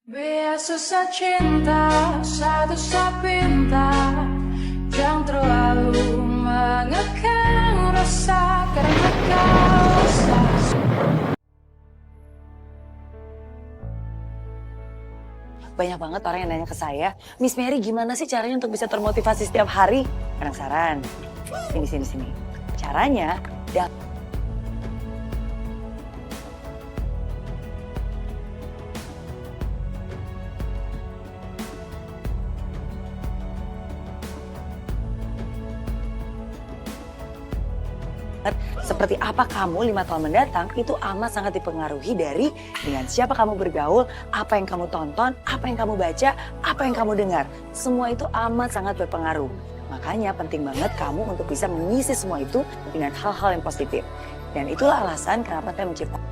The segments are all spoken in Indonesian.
Biar susah cinta, satu pinta. Jangan terlalu mengekang rasa karena kau sah. Banyak banget orang yang nanya ke saya, Miss Mary gimana sih caranya untuk bisa termotivasi setiap hari? Penasaran? Sini. Caranya, seperti apa kamu 5 tahun mendatang itu amat sangat dipengaruhi dari dengan siapa kamu bergaul, apa yang kamu tonton, apa yang kamu baca, apa yang kamu dengar. Semua itu amat sangat berpengaruh. Makanya penting banget kamu untuk bisa mengisi semua itu dengan hal-hal yang positif. Dan itulah alasan kenapa saya menciptakan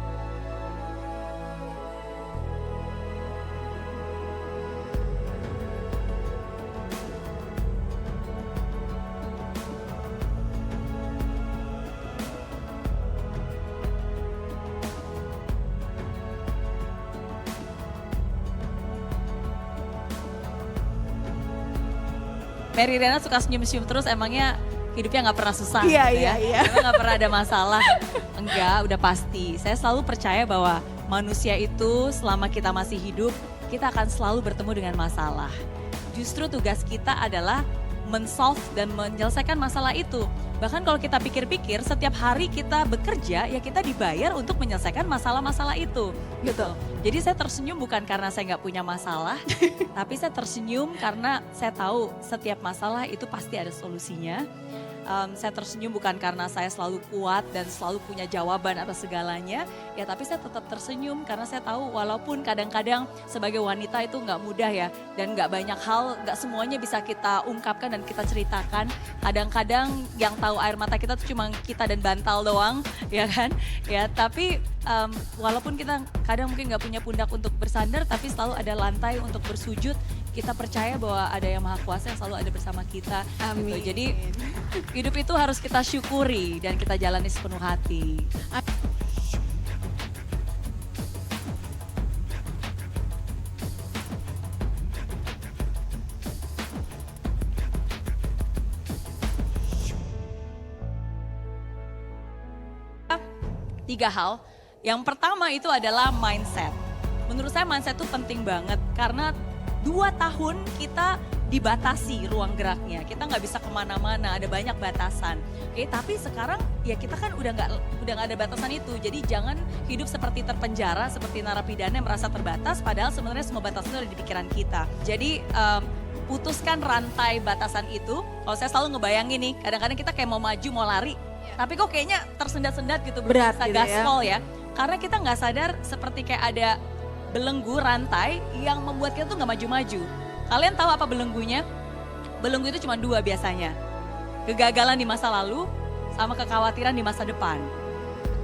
Mary Riana suka senyum-senyum terus, emangnya hidupnya nggak pernah susah Iya, gitu ya? iya. Emang nggak pernah ada masalah? Enggak, udah pasti. Saya selalu percaya bahwa manusia itu selama kita masih hidup, kita akan selalu bertemu dengan masalah. Justru tugas kita adalah men-solve dan menyelesaikan masalah itu. Bahkan kalau kita pikir-pikir, setiap hari kita bekerja, ya kita dibayar untuk menyelesaikan masalah-masalah itu. Gitu. Jadi saya tersenyum bukan karena saya nggak punya masalah, tapi saya tersenyum karena saya tahu setiap masalah itu pasti ada solusinya. Saya tersenyum bukan karena saya selalu kuat dan selalu punya jawaban atas segalanya, ya tapi saya tetap tersenyum karena saya tahu walaupun kadang-kadang sebagai wanita itu nggak mudah ya, dan nggak banyak hal, nggak semuanya bisa kita ungkapkan dan kita ceritakan. Kadang-kadang yang tahu air mata kita tuh cuma kita dan bantal doang, ya kan? Ya tapi walaupun kita kadang mungkin nggak punya pundak untuk bersandar, tapi selalu ada lantai untuk bersujud. Kita percaya bahwa ada yang Maha Kuasa yang selalu ada bersama kita. Amin. Gitu. Jadi hidup itu harus kita syukuri dan kita jalani sepenuh hati. Tiga hal. Yang pertama itu adalah mindset. Menurut saya mindset itu penting banget karena 2 tahun kita dibatasi ruang geraknya, kita nggak bisa kemana-mana, ada banyak batasan. Oke, tapi sekarang ya kita kan udah nggak ada batasan itu. Jadi jangan hidup seperti terpenjara, seperti narapidana yang merasa terbatas, padahal sebenarnya semua batasan itu ada di pikiran kita. Jadi putuskan rantai batasan itu. Kalau saya selalu ngebayangin nih, kadang-kadang kita kayak mau maju, mau lari, tapi kok kayaknya tersendat-sendat gitu, Berat berasa gitu ya. gaspol ya. Karena kita nggak sadar seperti kayak ada belenggu rantai yang membuat kita tuh nggak maju-maju. Kalian tahu apa belenggunya? Belenggu itu cuma 2 biasanya. Kegagalan di masa lalu sama kekhawatiran di masa depan.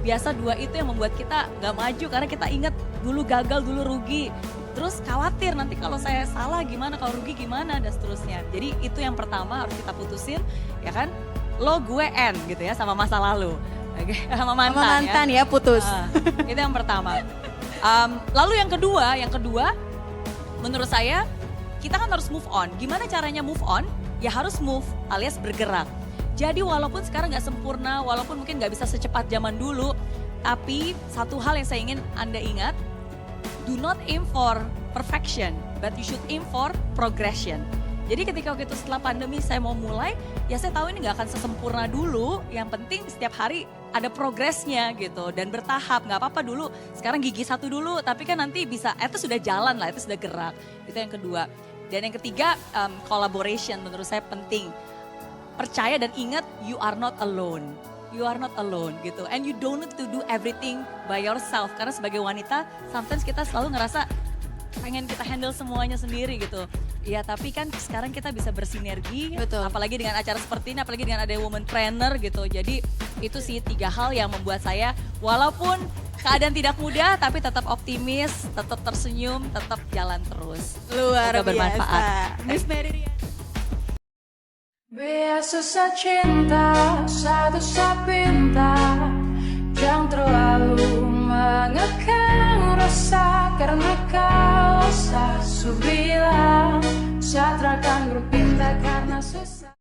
Biasa 2 itu yang membuat kita nggak maju karena kita ingat dulu gagal, dulu rugi. Terus khawatir nanti kalau saya salah gimana, kalau rugi gimana dan seterusnya. Jadi itu yang pertama harus kita putusin, ya kan? Lo gue N gitu ya sama masa lalu. Oke, sama mantan ya putus. Itu yang pertama. Lalu yang kedua menurut saya kita kan harus move on. Gimana caranya move on? Ya harus move alias bergerak. Jadi walaupun sekarang nggak sempurna, walaupun mungkin nggak bisa secepat zaman dulu, tapi satu hal yang saya ingin Anda ingat, do not aim for perfection, but you should aim for progression. Jadi ketika waktu itu setelah pandemi saya mau mulai, ya saya tahu ini nggak akan sesempurna dulu. Yang penting setiap hari ada progresnya gitu dan bertahap. Nggak apa-apa dulu, sekarang gigi 1 dulu, tapi kan nanti bisa, itu sudah jalan lah, itu sudah gerak. Itu yang kedua. Dan yang ketiga, collaboration menurut saya penting. Percaya dan ingat, you are not alone. You are not alone gitu. And you don't need to do everything by yourself. Karena sebagai wanita, sometimes kita selalu ngerasa pengen kita handle semuanya sendiri gitu. Ya tapi kan sekarang kita bisa bersinergi, Betul. apalagi dengan acara seperti ini, apalagi dengan ada woman trainer gitu. Jadi itu sih 3 hal yang membuat saya walaupun keadaan tidak mudah tapi tetap optimis, tetap tersenyum, tetap jalan terus. Luar Semoga bermanfaat. biasa. Miss Mary Riana. Biar susah cinta, satu pinta. Jangan terlalu mengekang rasa karena kau sah. susah.